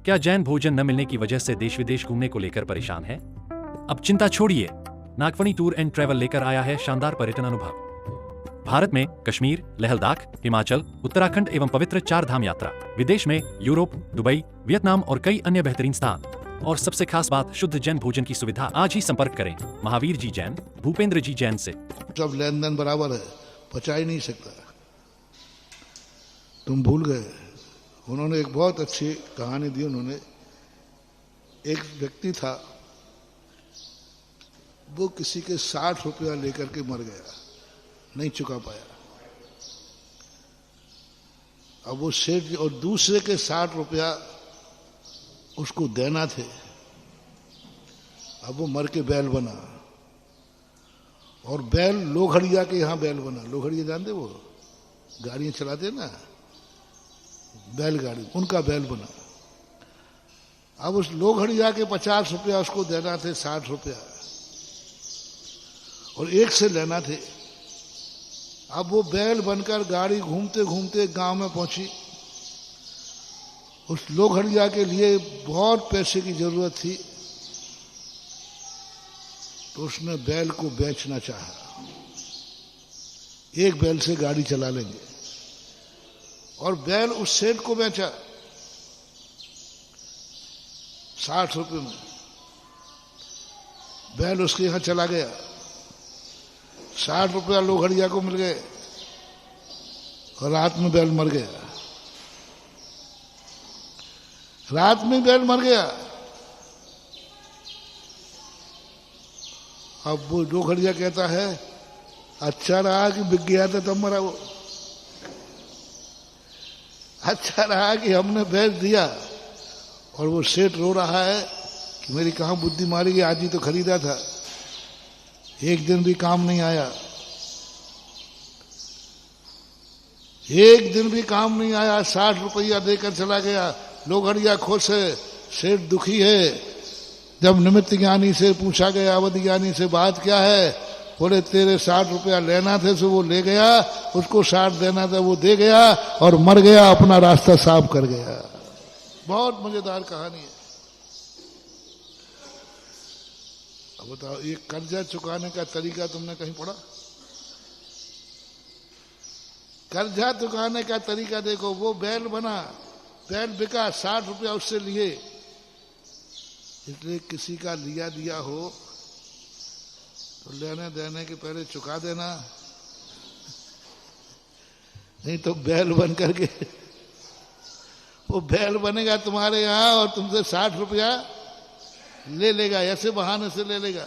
क्या जैन भोजन न मिलने की वजह से देश विदेश घूमने को लेकर परेशान है? अब चिंता छोड़िए, नागफनी टूर एंड ट्रैवल लेकर आया है शानदार पर्यटन अनुभव। भारत में कश्मीर, लेह लद्दाख, हिमाचल, उत्तराखंड एवं पवित्र 4 धाम यात्रा, विदेश में यूरोप, दुबई, वियतनाम और कई अन्य बेहतरीन स्थान, और सबसे खास बात शुद्ध जैन भोजन की सुविधा। आज ही संपर्क करें महावीर जी जैन, भूपेंद्र जी जैन से। सब लेन देन बराबर है, बचा ही नहीं सकता। तुम भूल गए। उन्होंने एक बहुत अच्छी कहानी दी। उन्होंने, एक व्यक्ति था, वो किसी के 60 रुपया लेकर के मर गया, नहीं चुका पाया। अब वो सेठ और दूसरे के 60 रुपया उसको देना थे। अब वो मर के बैल बना, और बैल लोहड़िया के यहाँ बैल बना। लोहड़िया जानते, वो गाड़ियां चलाते ना, बैलगाड़ी, उनका बैल बना। अब उस लोहड़िया के 50 रुपया उसको देना थे, 60 रुपया और एक से लेना थे। अब वो बैल बनकर गाड़ी घूमते घूमते गांव में पहुंची। उस लोहड़िया के लिए बहुत पैसे की जरूरत थी, तो उसने बैल को बेचना चाहा। एक बैल से गाड़ी चला लेंगे, और बैल उस सेठ को बेचा 60 रुपये में। बैल उसके यहां चला गया, 60 रुपया लोहड़िया को मिल गए, और रात में बैल मर गया। रात में बैल मर गया। अब वो लोहड़िया कहता है, अच्छा रहा कि बिक गया था तब मरा वो। अच्छा रहा कि हमने बेच दिया। और वो सेठ रो रहा है कि मेरी कहाँ बुद्धि मारी गई, आज ही तो खरीदा था, एक दिन भी काम नहीं आया, एक दिन भी काम नहीं आया, 60 रुपया देकर चला गया। लोहड़िया खुश है, सेठ दुखी है। जब निमित्त ज्ञानी से पूछा गया, अवध ज्ञानी से, बात क्या है, बोले तेरे 60 रुपया लेना थे सो वो ले गया, उसको 60 देना था वो दे गया, और मर गया, अपना रास्ता साफ कर गया। बहुत मजेदार कहानी है। अब बताओ, ये कर्जा चुकाने का तरीका तुमने कहीं पढ़ा? कर्जा चुकाने का तरीका देखो। वो बैल बना, बैल बिका, 60 रुपया उससे लिए। इसलिए किसी का लिया दिया हो तो लेने देने के पहले चुका देना, नहीं तो बैल बन करके वो बैल बनेगा तुम्हारे यहां, और तुमसे 60 रुपया ले लेगा, ऐसे बहाने से ले लेगा।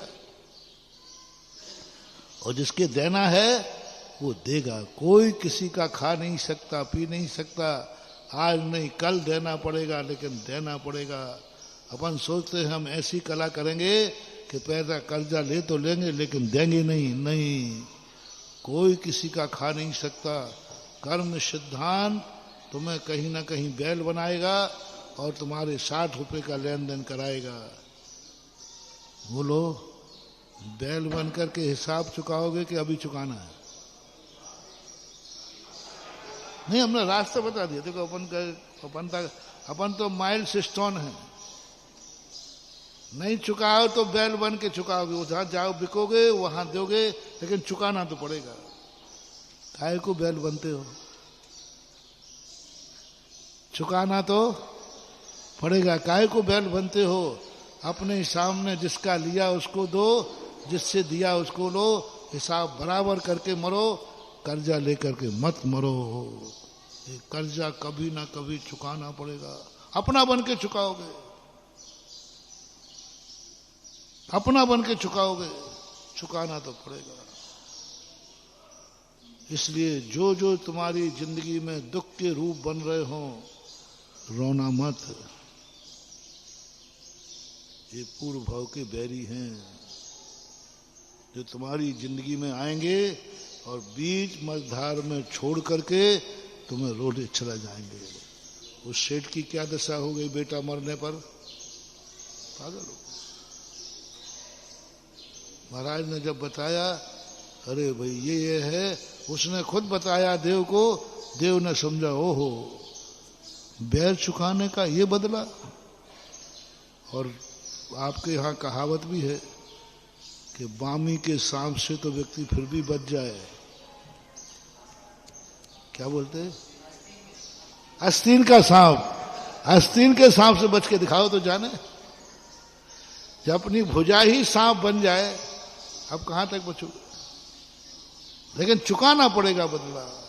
और जिसके देना है वो देगा। कोई किसी का खा नहीं सकता, पी नहीं सकता। आज नहीं कल देना पड़ेगा, लेकिन देना पड़ेगा। अपन सोचते हैं हम ऐसी कला करेंगे कि पैसा कर्जा ले तो लेंगे, लेकिन देंगे नहीं। नहीं, कोई किसी का खा नहीं सकता। कर्म सिद्धांत तुम्हें कहीं ना कहीं बैल बनाएगा, और तुम्हारे 60 रुपये का लेन देन कराएगा। बोलो, बैल बन करके हिसाब चुकाओगे कि अभी चुकाना है? नहीं, हमने रास्ता बता दिया। देखो, अपन तो माइल्ड स्टोन है। नहीं चुकाओ तो बैल बन के चुकाओगे। जहां जाओ बिकोगे, वहां दोगे, लेकिन चुकाना तो पड़ेगा। काहे को बैल बनते हो? चुकाना तो पड़ेगा। काहे को बैल बनते हो? अपने सामने जिसका लिया उसको दो, जिससे दिया उसको लो। हिसाब बराबर करके मरो, कर्जा लेकर के मत मरो। ये कर्जा कभी ना कभी चुकाना पड़ेगा। अपना बन के चुकाओगे, अपना बन के चुकाओगे, चुकाना तो पड़ेगा। इसलिए जो जो तुम्हारी जिंदगी में दुख के रूप बन रहे हो, रोना मत। ये पूर्व भाव के बैरी हैं, जो तुम्हारी जिंदगी में आएंगे और बीच मझधार में छोड़ करके तुम्हें रोले चला जाएंगे। उस सेठ की क्या दशा हो गई बेटा मरने पर? पागल हो। महाराज ने जब बताया, अरे भाई ये है, उसने खुद बताया देव को। देव ने समझा, ओहो, बैर चुकाने का ये बदला। और आपके यहाँ कहावत भी है कि बामी के सांप से तो व्यक्ति फिर भी बच जाए। क्या बोलते हैं? आस्तीन का सांप। आस्तीन के सांप से बच के दिखाओ तो जाने। जब अपनी भुजा ही सांप बन जाए, अब कहां तक बचोगे? लेकिन चुकाना पड़ेगा बदला।